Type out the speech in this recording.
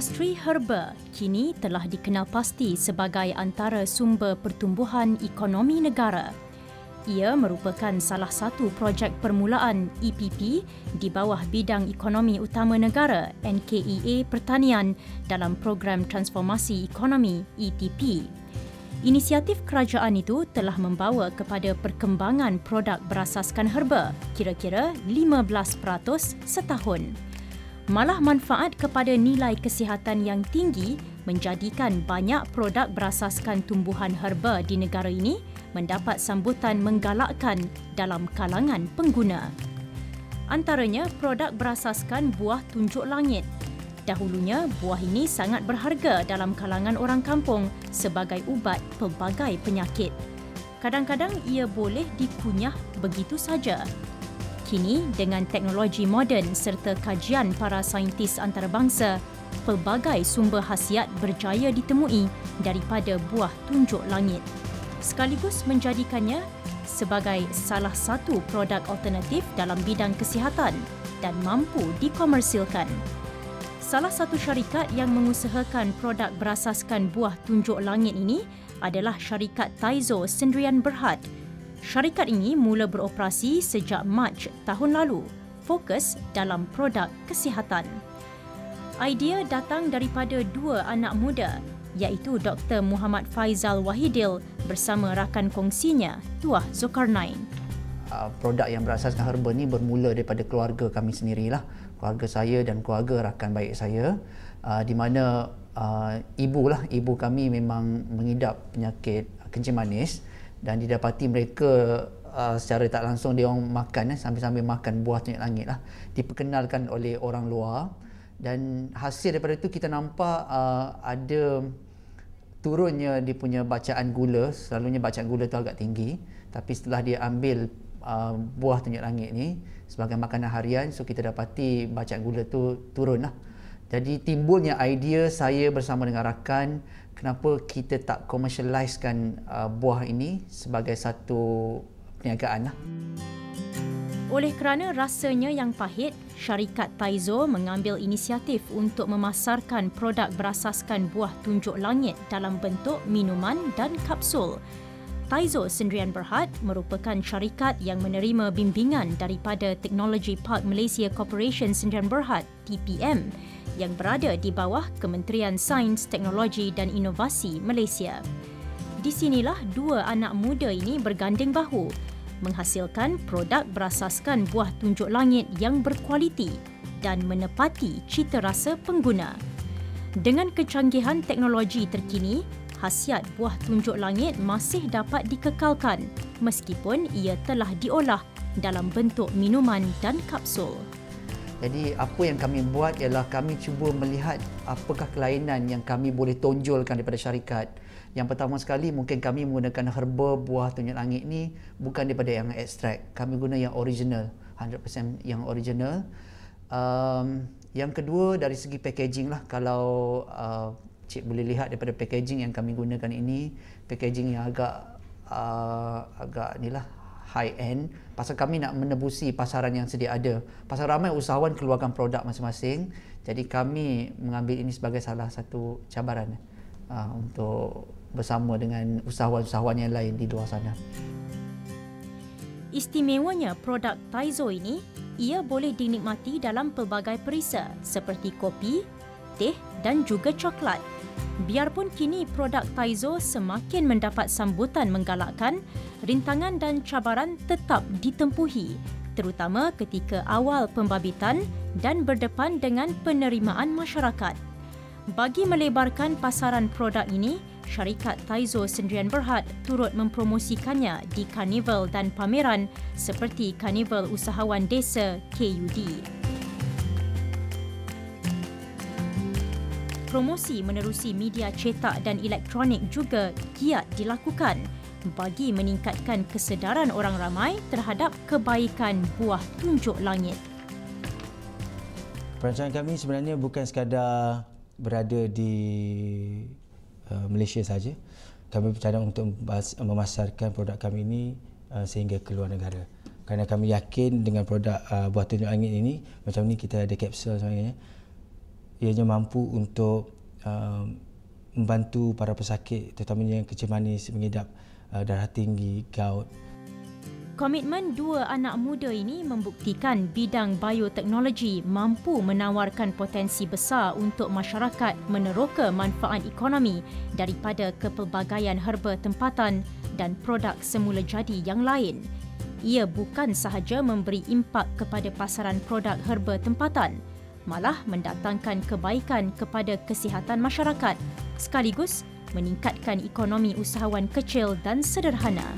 Industri herba kini telah dikenal pasti sebagai antara sumber pertumbuhan ekonomi negara. Ia merupakan salah satu projek permulaan EPP di bawah Bidang Ekonomi Utama Negara NKEA Pertanian dalam Program Transformasi Ekonomi ETP. Inisiatif kerajaan itu telah membawa kepada perkembangan produk berasaskan herba kira-kira 15% setahun. Malah manfaat kepada nilai kesihatan yang tinggi menjadikan banyak produk berasaskan tumbuhan herba di negara ini mendapat sambutan menggalakkan dalam kalangan pengguna. Antaranya produk berasaskan buah tunjuk langit. Dahulunya, buah ini sangat berharga dalam kalangan orang kampung sebagai ubat pelbagai penyakit. Kadang-kadang ia boleh dikunyah begitu saja. Kini, dengan teknologi moden serta kajian para saintis antarabangsa, pelbagai sumber khasiat berjaya ditemui daripada buah tunjuk langit, sekaligus menjadikannya sebagai salah satu produk alternatif dalam bidang kesihatan dan mampu dikomersilkan. Salah satu syarikat yang mengusahakan produk berasaskan buah tunjuk langit ini adalah syarikat Taizo Sdn Bhd. Syarikat ini mula beroperasi sejak Mac tahun lalu, fokus dalam produk kesihatan. Idea datang daripada dua anak muda, iaitu Dr. Muhammad Faizal Wahidil bersama rakan kongsinya, Tuah Zulkarnain. Produk yang berasaskan herba ni bermula daripada keluarga kami sendirilah, keluarga saya dan keluarga rakan baik saya, di mana ibu kami memang mengidap penyakit kencing manis. Dan didapati mereka secara tak langsung dia orang makan sambil-sambil makan buah tunjuk langit lah, diperkenalkan oleh orang luar, dan hasil daripada itu kita nampak ada turunnya dia punya bacaan gula. Selalunya bacaan gula tu agak tinggi, tapi setelah dia ambil buah tunjuk langit ni sebagai makanan harian, so kita dapati bacaan gula tu turun lah. Jadi timbulnya idea saya bersama dengan rakan, kenapa kita tak komersialiskan buah ini sebagai satu perniagaan lah. Oleh kerana rasanya yang pahit, syarikat Taizo mengambil inisiatif untuk memasarkan produk berasaskan buah tunjuk langit dalam bentuk minuman dan kapsul. Taizo Sdn Bhd merupakan syarikat yang menerima bimbingan daripada Technology Park Malaysia Corporation Sdn Bhd (TPM) yang berada di bawah Kementerian Sains, Teknologi dan Inovasi Malaysia. Di sinilah dua anak muda ini berganding bahu menghasilkan produk berasaskan buah tunjuk langit yang berkualiti dan menepati cita rasa pengguna. Dengan kecanggihan teknologi terkini, khasiat buah tunjuk langit masih dapat dikekalkan meskipun ia telah diolah dalam bentuk minuman dan kapsul. Jadi apa yang kami buat ialah kami cuba melihat apakah kelainan yang kami boleh tonjolkan daripada syarikat. Yang pertama sekali, mungkin kami menggunakan herba buah tunjuk langit ni bukan daripada yang ekstrak. Kami guna yang original, 100% yang original. Yang kedua, dari segi packaging lah. Kalau cik boleh lihat daripada packaging yang kami gunakan ini, packaging yang agak ni lah, high end, pasal kami nak menebusi pasaran yang sedia ada. Pasal ramai usahawan keluarkan produk masing-masing, jadi kami mengambil ini sebagai salah satu cabaran untuk bersama dengan usahawan-usahawan yang lain di luar sana. Istimewanya produk Taizo ini, ia boleh dinikmati dalam pelbagai perisa seperti kopi, teh dan juga coklat. Biarpun kini produk Taizo semakin mendapat sambutan menggalakkan, rintangan dan cabaran tetap ditempuhi, terutama ketika awal pembabitan dan berdepan dengan penerimaan masyarakat. Bagi melebarkan pasaran produk ini, syarikat Taizo Sdn Bhd turut mempromosikannya di karnival dan pameran seperti Karnival Usahawan Desa KUD. Promosi menerusi media cetak dan elektronik juga giat dilakukan bagi meningkatkan kesedaran orang ramai terhadap kebaikan buah tunjuk langit. Perancangan kami sebenarnya bukan sekadar berada di Malaysia saja. Kami bercadang untuk memasarkan produk kami ini sehingga ke luar negara. Kerana kami yakin dengan produk buah tunjuk langit ini, macam ni kita ada kapsul sebenarnya, ianya mampu untuk membantu para pesakit terutamanya yang kencing manis, mengidap darah tinggi, gout. Komitmen dua anak muda ini membuktikan bidang bioteknologi mampu menawarkan potensi besar untuk masyarakat meneroka manfaat ekonomi daripada kepelbagaian herba tempatan dan produk semula jadi yang lain. Ia bukan sahaja memberi impak kepada pasaran produk herba tempatan, malah mendatangkan kebaikan kepada kesihatan masyarakat sekaligus meningkatkan ekonomi usahawan kecil dan sederhana.